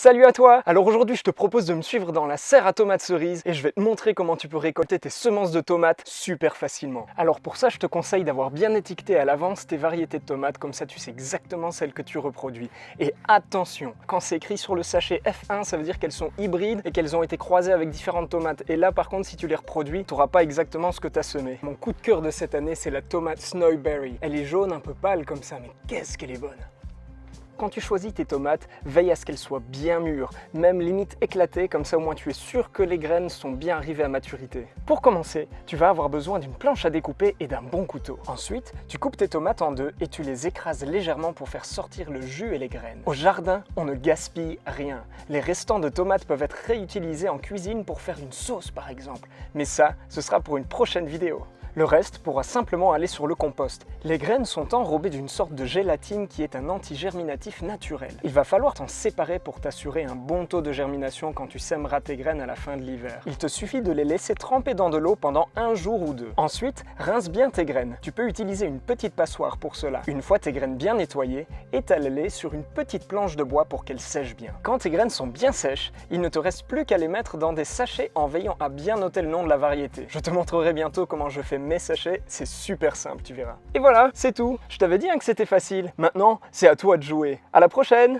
Salut à toi! Alors aujourd'hui je te propose de me suivre dans la serre à tomates cerises et je vais te montrer comment tu peux récolter tes semences de tomates super facilement. Alors pour ça je te conseille d'avoir bien étiqueté à l'avance tes variétés de tomates, comme ça tu sais exactement celles que tu reproduis. Et attention, quand c'est écrit sur le sachet F1 ça veut dire qu'elles sont hybrides et qu'elles ont été croisées avec différentes tomates. Et là par contre si tu les reproduis, tu n'auras pas exactement ce que tu as semé. Mon coup de cœur de cette année c'est la tomate Snowberry. Elle est jaune un peu pâle comme ça, mais qu'est-ce qu'elle est bonne! Quand tu choisis tes tomates, veille à ce qu'elles soient bien mûres, même limite éclatées, comme ça au moins tu es sûr que les graines sont bien arrivées à maturité. Pour commencer, tu vas avoir besoin d'une planche à découper et d'un bon couteau. Ensuite, tu coupes tes tomates en deux et tu les écrases légèrement pour faire sortir le jus et les graines. Au jardin, on ne gaspille rien. Les restants de tomates peuvent être réutilisés en cuisine pour faire une sauce par exemple. Mais ça, ce sera pour une prochaine vidéo. Le reste pourra simplement aller sur le compost. Les graines sont enrobées d'une sorte de gélatine qui est un antigerminatif naturel. Il va falloir t'en séparer pour t'assurer un bon taux de germination quand tu sèmeras tes graines à la fin de l'hiver. Il te suffit de les laisser tremper dans de l'eau pendant un jour ou deux. Ensuite, rince bien tes graines. Tu peux utiliser une petite passoire pour cela. Une fois tes graines bien nettoyées, étale-les sur une petite planche de bois pour qu'elles sèchent bien. Quand tes graines sont bien sèches, il ne te reste plus qu'à les mettre dans des sachets en veillant à bien noter le nom de la variété. Je te montrerai bientôt comment je fais mes sachets, c'est super simple, tu verras. Et voilà, c'est tout. Je t'avais dit que c'était facile. Maintenant, c'est à toi de jouer. À la prochaine!